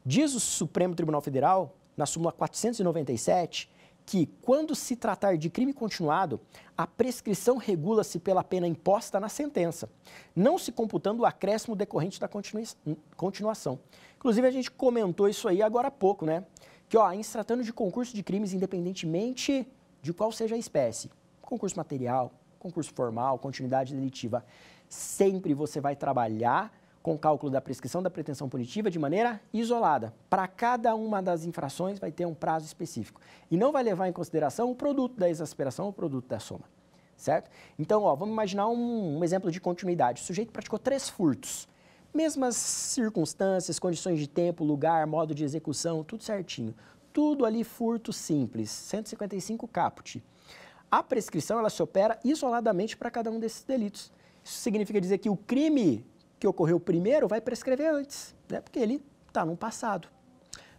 diz o Supremo Tribunal Federal, na súmula 497, que, quando se tratar de crime continuado, a prescrição regula-se pela pena imposta na sentença, não se computando o acréscimo decorrente da continuação. Inclusive, a gente comentou isso aí agora há pouco, né? Que, ó, em se tratando de concurso de crimes, independentemente de qual seja a espécie, concurso material, concurso formal, continuidade delitiva, sempre você vai trabalhar com o cálculo da prescrição da pretensão punitiva de maneira isolada. Para cada uma das infrações vai ter um prazo específico. E não vai levar em consideração o produto da exasperação ou o produto da soma, certo? Então, ó, vamos imaginar um exemplo de continuidade. O sujeito praticou 3 furtos. Mesmas circunstâncias, condições de tempo, lugar, modo de execução, tudo certinho. Tudo ali furto simples, 155 caput. A prescrição, ela se opera isoladamente para cada um desses delitos. Isso significa dizer que o crime que ocorreu primeiro vai prescrever antes, né? Porque ele está no passado,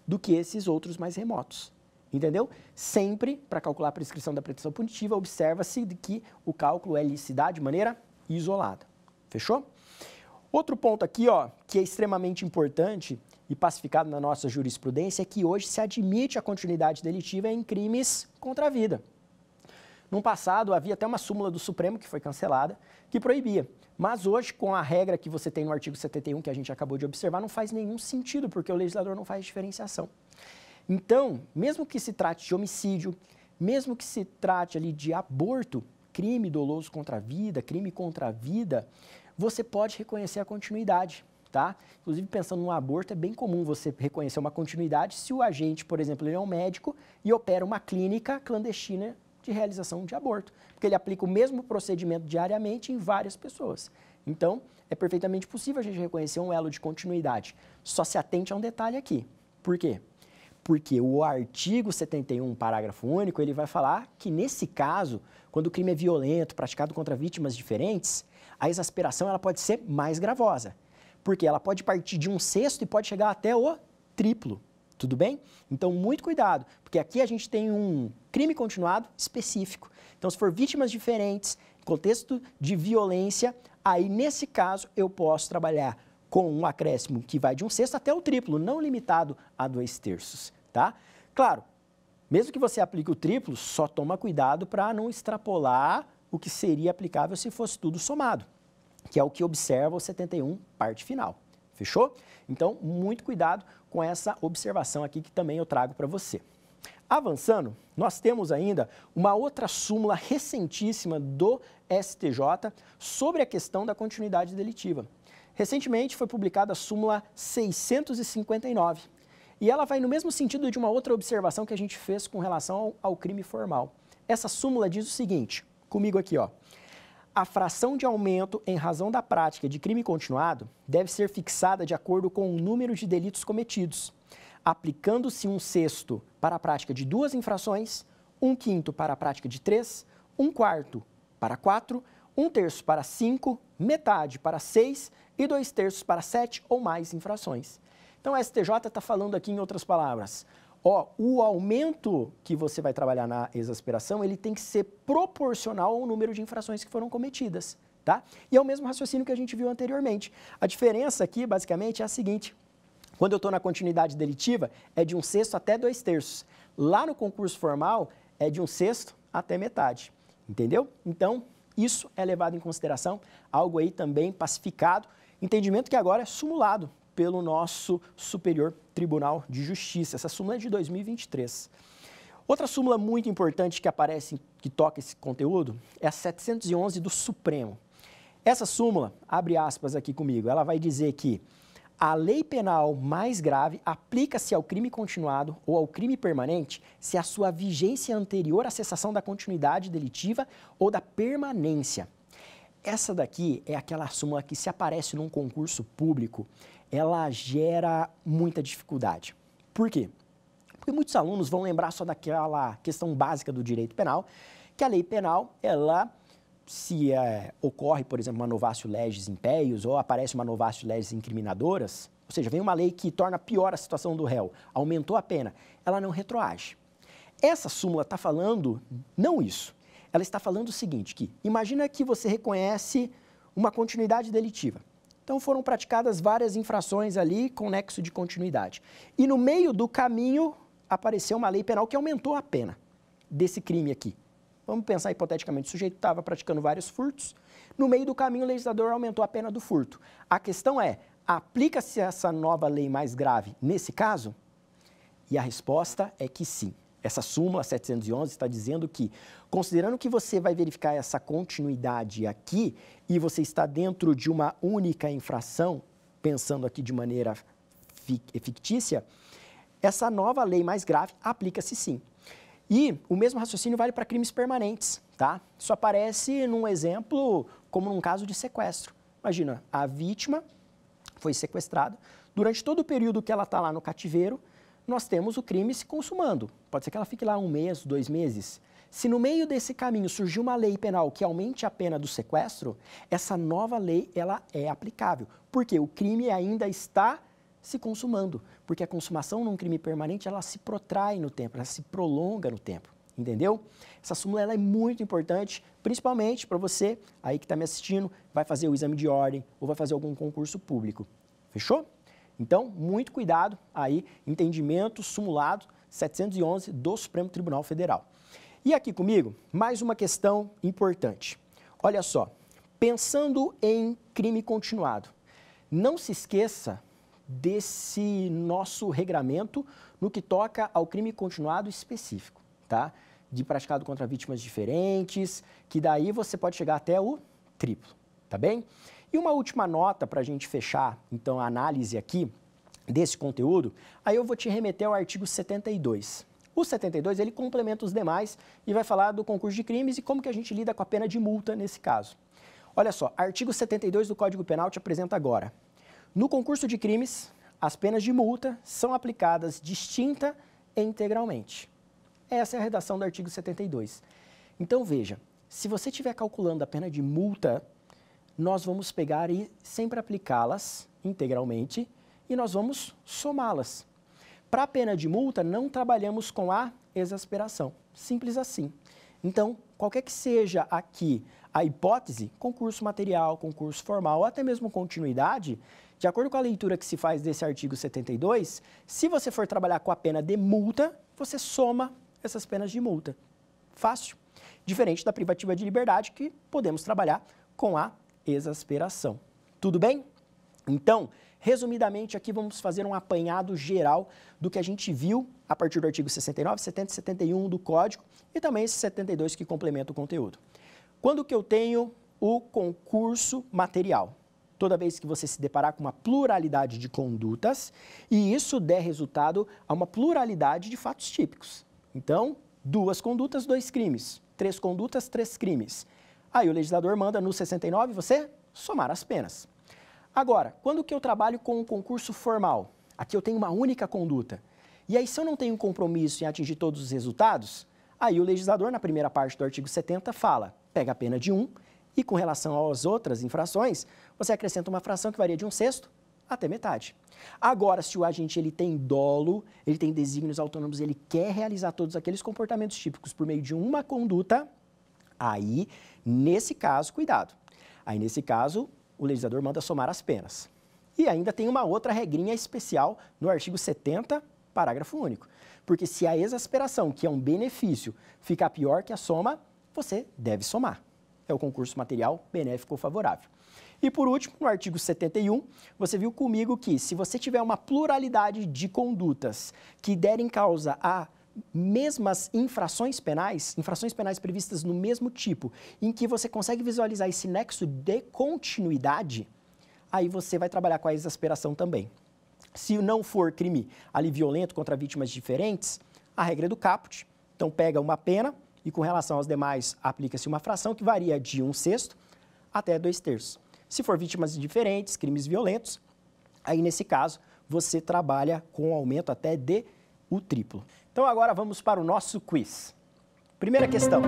do que esses outros mais remotos, entendeu? Sempre, para calcular a prescrição da pretensão punitiva, observa-se que o cálculo é se dá de maneira isolada. Fechou? Outro ponto aqui, ó, que é extremamente importante e pacificado na nossa jurisprudência é que hoje se admite a continuidade delitiva em crimes contra a vida. No passado, havia até uma súmula do Supremo, que foi cancelada, que proibia. Mas hoje, com a regra que você tem no artigo 71, que a gente acabou de observar, não faz nenhum sentido, porque o legislador não faz diferenciação. Então, mesmo que se trate de homicídio, mesmo que se trate ali de aborto, crime doloso contra a vida, crime contra a vida, você pode reconhecer a continuidade, tá? Inclusive, pensando no aborto, é bem comum você reconhecer uma continuidade se o agente, por exemplo, ele é um médico e opera uma clínica clandestina de realização de aborto, porque ele aplica o mesmo procedimento diariamente em várias pessoas. Então, é perfeitamente possível a gente reconhecer um elo de continuidade. Só se atente a um detalhe aqui. Por quê? Porque o artigo 71, parágrafo único, ele vai falar que, nesse caso, quando o crime é violento, praticado contra vítimas diferentes, a exasperação ela pode ser mais gravosa, porque ela pode partir de 1/6 e pode chegar até o triplo. Tudo bem? Então, muito cuidado, porque aqui a gente tem um crime continuado específico. Então, se for vítimas diferentes, contexto de violência, aí, nesse caso, eu posso trabalhar com um acréscimo que vai de 1/6 até o triplo, não limitado a 2/3, tá? Claro, mesmo que você aplique o triplo, só toma cuidado para não extrapolar o que seria aplicável se fosse tudo somado, que é o que observa o 71, parte final. Fechou? Então, muito cuidado com essa observação aqui que também eu trago para você. Avançando, nós temos ainda uma outra súmula recentíssima do STJ sobre a questão da continuidade delitiva. Recentemente foi publicada a súmula 659 e ela vai no mesmo sentido de uma outra observação que a gente fez com relação ao crime formal. Essa súmula diz o seguinte, comigo aqui, ó. A fração de aumento em razão da prática de crime continuado deve ser fixada de acordo com o número de delitos cometidos, aplicando-se 1/6 para a prática de 2 infrações, 1/5 para a prática de 3, 1/4 para 4, 1/3 para 5, metade para 6 e 2/3 para 7 ou mais infrações. Então, a STJ está falando aqui, em outras palavras, ó, o aumento que você vai trabalhar na exasperação, ele tem que ser proporcional ao número de infrações que foram cometidas, tá? E é o mesmo raciocínio que a gente viu anteriormente. A diferença aqui, basicamente, é a seguinte. Quando eu estou na continuidade delitiva, é de 1/6 até 2/3. Lá no concurso formal, é de 1/6 até metade, entendeu? Então, isso é levado em consideração, algo aí também pacificado, entendimento que agora é sumulado pelo nosso Superior Tribunal de Justiça. Essa súmula é de 2023. Outra súmula muito importante que aparece, que toca esse conteúdo, é a 711 do Supremo. Essa súmula, abre aspas aqui comigo, ela vai dizer que a lei penal mais grave aplica-se ao crime continuado ou ao crime permanente se a sua vigência é anterior à cessação da continuidade delitiva ou da permanência. Essa daqui é aquela súmula que, se aparece num concurso público, ela gera muita dificuldade. Por quê? Porque muitos alunos vão lembrar só daquela questão básica do direito penal, que a lei penal, ela, se ocorre, por exemplo, uma novatio legis impeius ou aparece uma novatio legis incriminadoras, ou seja, vem uma lei que torna pior a situação do réu, aumentou a pena, ela não retroage. Essa súmula está falando não isso. Ela está falando o seguinte, que imagina que você reconhece uma continuidade delitiva. Então, foram praticadas várias infrações ali com nexo de continuidade. E no meio do caminho, apareceu uma lei penal que aumentou a pena. desse crime aqui? Vamos pensar hipoteticamente, o sujeito estava praticando vários furtos, no meio do caminho o legislador aumentou a pena do furto. A questão é, aplica-se essa nova lei mais grave nesse caso? E a resposta é que sim. Essa súmula 711 está dizendo que, considerando que você vai verificar essa continuidade aqui e você está dentro de uma única infração, pensando aqui de maneira fictícia, essa nova lei mais grave aplica-se sim. E o mesmo raciocínio vale para crimes permanentes, tá? Isso aparece num exemplo como num caso de sequestro. Imagina, a vítima foi sequestrada, durante todo o período que ela está lá no cativeiro, nós temos o crime se consumando. Pode ser que ela fique lá 1 mês, 2 meses. Se no meio desse caminho surgiu uma lei penal que aumente a pena do sequestro, essa nova lei ela é aplicável, porque o crime ainda está se consumando, porque a consumação num crime permanente ela se protrai no tempo, ela se prolonga no tempo, entendeu? Essa súmula ela é muito importante, principalmente para você aí que está me assistindo, vai fazer o exame de ordem ou vai fazer algum concurso público. Fechou? Então, muito cuidado aí, entendimento simulado 711 do Supremo Tribunal Federal. E aqui comigo, mais uma questão importante. Olha só, pensando em crime continuado, não se esqueça desse nosso regramento no que toca ao crime continuado específico, tá? De praticado contra vítimas diferentes, que daí você pode chegar até o triplo, tá bem? E uma última nota para a gente fechar, então, a análise aqui desse conteúdo, aí eu vou te remeter ao artigo 72. O 72, ele complementa os demais e vai falar do concurso de crimes e como que a gente lida com a pena de multa nesse caso. Olha só, artigo 72 do Código Penal te apresenta agora. No concurso de crimes, as penas de multa são aplicadas distinta e integralmente. Essa é a redação do artigo 72. Então, veja, se você estiver calculando a pena de multa, nós vamos pegar e sempre aplicá-las integralmente e nós vamos somá-las. Para a pena de multa, não trabalhamos com a exasperação. Simples assim. Então, qualquer que seja aqui a hipótese, concurso material, concurso formal ou até mesmo continuidade, de acordo com a leitura que se faz desse artigo 72, se você for trabalhar com a pena de multa, você soma essas penas de multa. Fácil. Diferente da privativa de liberdade, que podemos trabalhar com a exasperação. Tudo bem? Então, resumidamente, aqui vamos fazer um apanhado geral do que a gente viu a partir do artigo 69, 70 e 71 do Código e também esse 72 que complementa o conteúdo. Quando que eu tenho o concurso material? Toda vez que você se deparar com uma pluralidade de condutas e isso der resultado a uma pluralidade de fatos típicos. Então, 2 condutas, 2 crimes. 3 condutas, 3 crimes. Aí o legislador manda no 69 você somar as penas. Agora, quando que eu trabalho com um concurso formal? Aqui eu tenho uma única conduta. E aí, se eu não tenho compromisso em atingir todos os resultados, aí o legislador, na primeira parte do artigo 70, fala, pega a pena de 1 e com relação às outras infrações, você acrescenta uma fração que varia de 1/6 até metade. Agora, se o agente ele tem dolo, ele tem desígnios autônomos, ele quer realizar todos aqueles comportamentos típicos por meio de uma conduta, aí, nesse caso, cuidado. Aí, nesse caso, o legislador manda somar as penas. E ainda tem uma outra regrinha especial no artigo 70, parágrafo único. Porque se a exasperação, que é um benefício, ficar pior que a soma, você deve somar. É o concurso material benéfico ou favorável. E por último, no artigo 71, você viu comigo que se você tiver uma pluralidade de condutas que derem causa a mesmas infrações penais previstas no mesmo tipo, em que você consegue visualizar esse nexo de continuidade, aí você vai trabalhar com a exasperação também. Se não for crime ali violento contra vítimas diferentes, a regra é do caput. Então pega uma pena e com relação aos demais aplica-se uma fração que varia de 1/6 até 2/3. Se for vítimas diferentes, crimes violentos, aí nesse caso você trabalha com aumento até de o triplo. Então agora vamos para o nosso quiz. Primeira questão.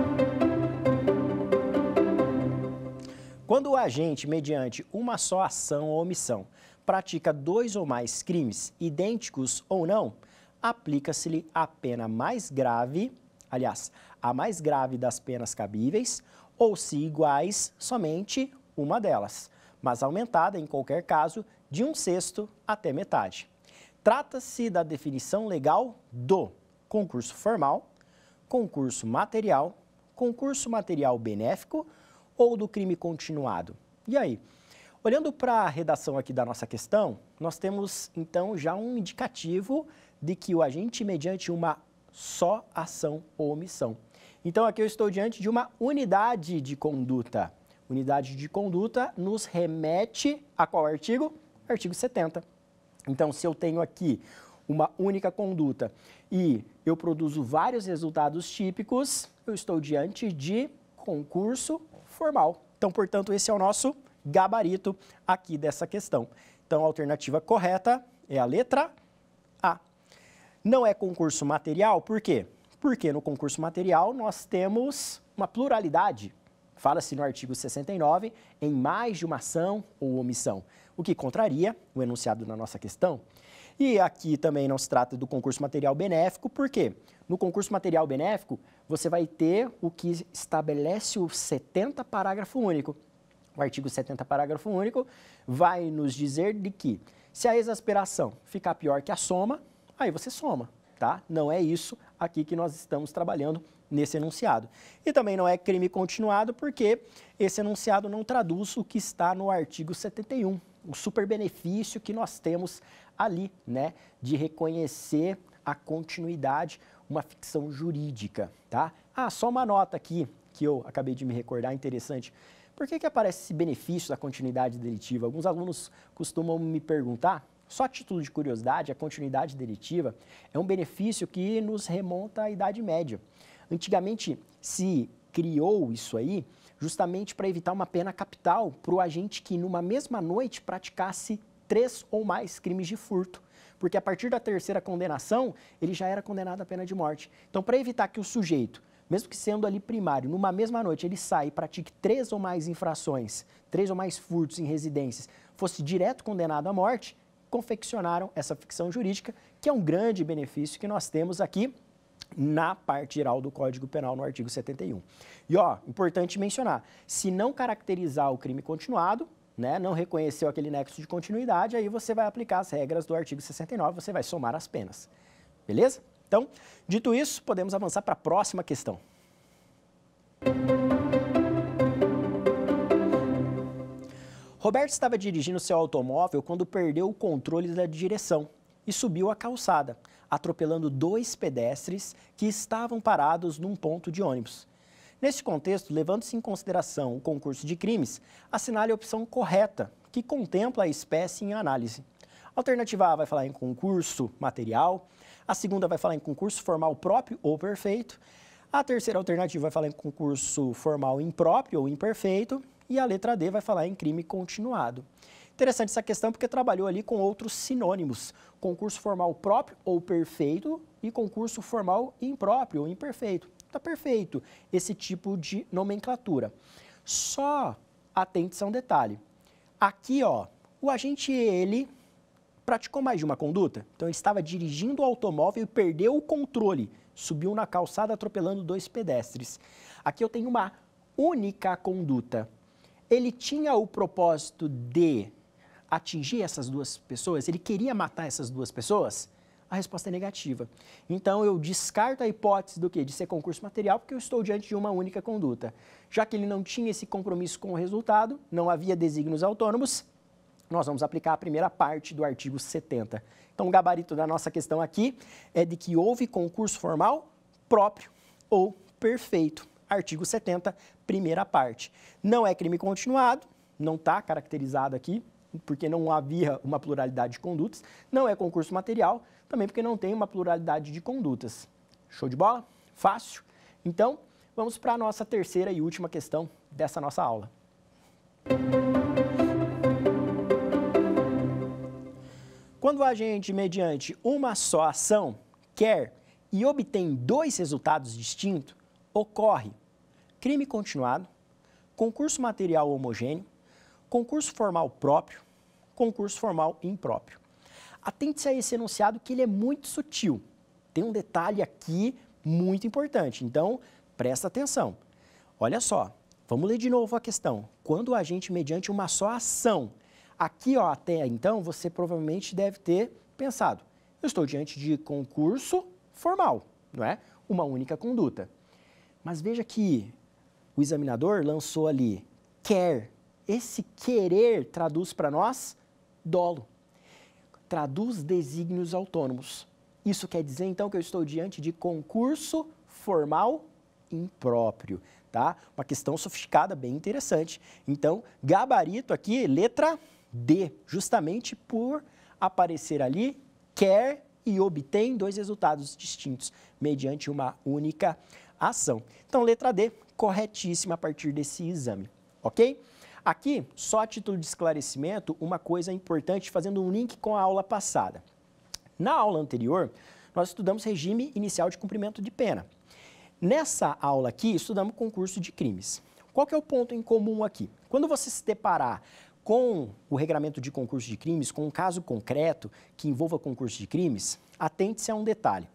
Quando o agente, mediante uma só ação ou omissão, pratica 2 ou mais crimes, idênticos ou não, aplica-se-lhe a pena mais grave, aliás, a mais grave das penas cabíveis, ou se iguais, somente uma delas, mas aumentada, em qualquer caso, de 1/6 até metade. Trata-se da definição legal do concurso formal, concurso material benéfico ou do crime continuado? E aí? Olhando para a redação aqui da nossa questão, nós temos então já um indicativo de que o agente mediante uma só ação ou omissão. Então aqui eu estou diante de uma unidade de conduta. Unidade de conduta nos remete a qual artigo? Artigo 70. Então se eu tenho aqui uma única conduta e eu produzo vários resultados típicos, eu estou diante de concurso formal. Então, portanto, esse é o nosso gabarito aqui dessa questão. Então, a alternativa correta é a letra A. Não é concurso material, por quê? Porque no concurso material nós temos uma pluralidade. Fala-se no artigo 69 em mais de uma ação ou omissão, o que contraria o enunciado da nossa questão. E aqui também não se trata do concurso material benéfico, por quê? No concurso material benéfico, você vai ter o que estabelece o 70, parágrafo único. O artigo 70, parágrafo único, vai nos dizer de que se a exasperação ficar pior que a soma, aí você soma, tá? Não é isso aqui que nós estamos trabalhando nesse enunciado. E também não é crime continuado, porque esse enunciado não traduz o que está no artigo 71, o super benefício que nós temos ali, né, de reconhecer a continuidade, uma ficção jurídica, tá? Ah, só uma nota aqui, que eu acabei de me recordar, interessante. Por que aparece esse benefício da continuidade delitiva? Alguns alunos costumam me perguntar, só a título de curiosidade, a continuidade delitiva é um benefício que nos remonta à Idade Média. Antigamente se criou isso aí justamente para evitar uma pena capital para o agente que numa mesma noite praticasse 3 ou mais crimes de furto. Porque a partir da terceira condenação, ele já era condenado à pena de morte. Então, para evitar que o sujeito, mesmo que sendo ali primário, numa mesma noite ele saia e pratique 3 ou mais infrações, 3 ou mais furtos em residências, fosse direto condenado à morte, confeccionaram essa ficção jurídica, que é um grande benefício que nós temos aqui na parte geral do Código Penal, no artigo 71. E, ó, importante mencionar, se não caracterizar o crime continuado, né, não reconheceu aquele nexo de continuidade, aí você vai aplicar as regras do artigo 69, você vai somar as penas. Beleza? Então, dito isso, podemos avançar para a próxima questão. Roberto estava dirigindo seu automóvel quando perdeu o controle da direção e subiu a calçada, atropelando 2 pedestres que estavam parados num ponto de ônibus. Neste contexto, levando-se em consideração o concurso de crimes, assinale a opção correta, que contempla a espécie em análise. A alternativa A vai falar em concurso material, a segunda vai falar em concurso formal próprio ou perfeito, a terceira alternativa vai falar em concurso formal impróprio ou imperfeito, e a letra D vai falar em crime continuado. Interessante essa questão porque trabalhou ali com outros sinônimos, concurso formal próprio ou perfeito e concurso formal impróprio ou imperfeito. Está perfeito esse tipo de nomenclatura. Só atente-se a um detalhe. Aqui, ó, o agente, ele praticou mais de uma conduta. Então, ele estava dirigindo o automóvel e perdeu o controle. Subiu na calçada atropelando 2 pedestres. Aqui eu tenho uma única conduta. Ele tinha o propósito de atingir essas 2 pessoas? Ele queria matar essas 2 pessoas? A resposta é negativa. Então, eu descarto a hipótese do quê? De ser concurso material, porque eu estou diante de uma única conduta. Já que ele não tinha esse compromisso com o resultado, não havia desígnios autônomos, nós vamos aplicar a primeira parte do artigo 70. Então, o gabarito da nossa questão aqui é de que houve concurso formal próprio ou perfeito. Artigo 70, primeira parte. Não é crime continuado, não está caracterizado aqui, porque não havia uma pluralidade de condutas. Não é concurso material, também porque não tem uma pluralidade de condutas. Show de bola? Fácil? Então, vamos para a nossa terceira e última questão dessa nossa aula. Quando o agente, mediante uma só ação, quer e obtém 2 resultados distintos, ocorre crime continuado, concurso material homogêneo, concurso formal próprio, concurso formal impróprio. Atente-se a esse enunciado que ele é muito sutil. Tem um detalhe aqui muito importante, então presta atenção. Olha só, vamos ler de novo a questão. Quando o agente, mediante uma só ação, aqui ó, até então você provavelmente deve ter pensado, eu estou diante de concurso formal, não é? Uma única conduta. Mas veja que o examinador lançou ali quer. Esse querer traduz para nós dolo. Traduz desígnios autônomos. Isso quer dizer, então, que eu estou diante de concurso formal impróprio, tá? Uma questão sofisticada, bem interessante. Então, gabarito aqui, letra D, justamente por aparecer ali, quer e obtém dois resultados distintos, mediante uma única ação. Então, letra D, corretíssima a partir desse exame, ok? Aqui, só a título de esclarecimento, uma coisa importante, fazendo um link com a aula passada. Na aula anterior, nós estudamos regime inicial de cumprimento de pena. Nessa aula aqui, estudamos concurso de crimes. Qual que é o ponto em comum aqui? Quando você se deparar com o regramento de concurso de crimes, com um caso concreto que envolva concurso de crimes, atente-se a um detalhe.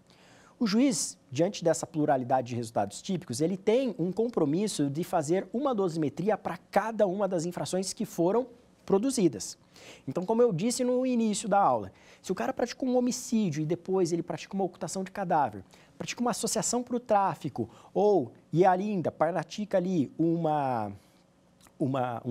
O juiz, diante dessa pluralidade de resultados típicos, ele tem um compromisso de fazer uma dosimetria para cada uma das infrações que foram produzidas. Então, como eu disse no início da aula, se o cara pratica um homicídio e depois ele pratica uma ocultação de cadáver, pratica uma associação para o tráfico e ainda pratica ali um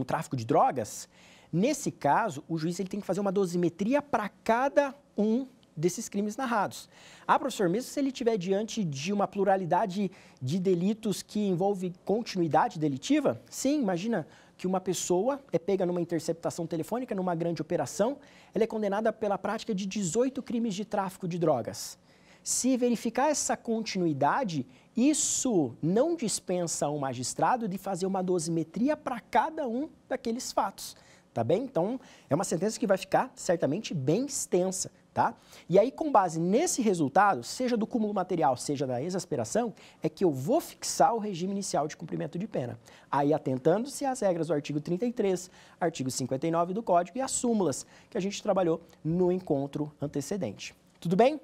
tráfico de drogas, nesse caso, o juiz ele tem que fazer uma dosimetria para cada um desses crimes narrados. Professor, mesmo se ele estiver diante de uma pluralidade de delitos que envolve continuidade delitiva? Sim, imagina que uma pessoa é pega numa interceptação telefônica, numa grande operação, ela é condenada pela prática de 18 crimes de tráfico de drogas. Se verificar essa continuidade, isso não dispensa o magistrado de fazer uma dosimetria para cada um daqueles fatos, tá bem? Então, é uma sentença que vai ficar certamente bem extensa, tá? E aí, com base nesse resultado, seja do cúmulo material, seja da exasperação, é que eu vou fixar o regime inicial de cumprimento de pena. Aí, atentando-se às regras do artigo 33, artigo 59 do Código e as súmulas que a gente trabalhou no encontro antecedente. Tudo bem?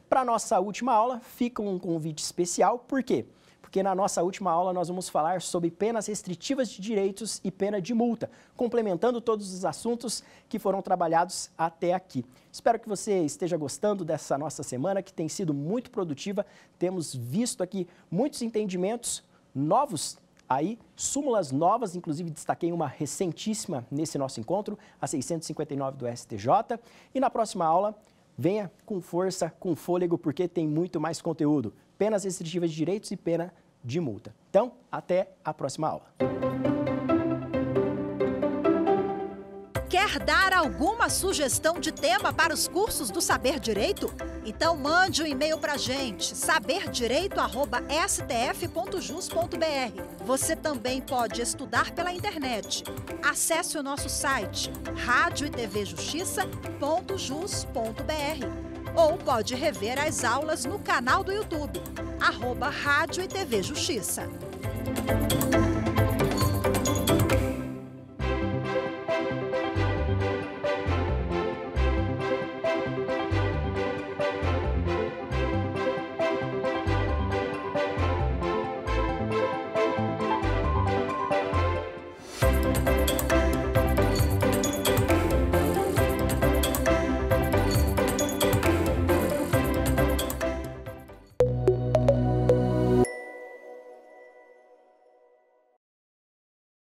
Para a nossa última aula, fica um convite especial. Por quê? Porque na nossa última aula nós vamos falar sobre penas restritivas de direitos e pena de multa, complementando todos os assuntos que foram trabalhados até aqui. Espero que você esteja gostando dessa nossa semana, que tem sido muito produtiva. Temos visto aqui muitos entendimentos novos aí, súmulas novas, inclusive destaquei uma recentíssima nesse nosso encontro, a 659 do STJ. E na próxima aula, venha com força, com fôlego, porque tem muito mais conteúdo. Penas restritivas de direitos e pena de multa. Então, até a próxima aula. Quer dar alguma sugestão de tema para os cursos do Saber Direito? Então mande um e-mail para a gente, saberdireito@stf.jus.br. Você também pode estudar pela internet. Acesse o nosso site radioetvjustiça.jus.br ou pode rever as aulas no canal do YouTube, @Rádio e TV Justiça.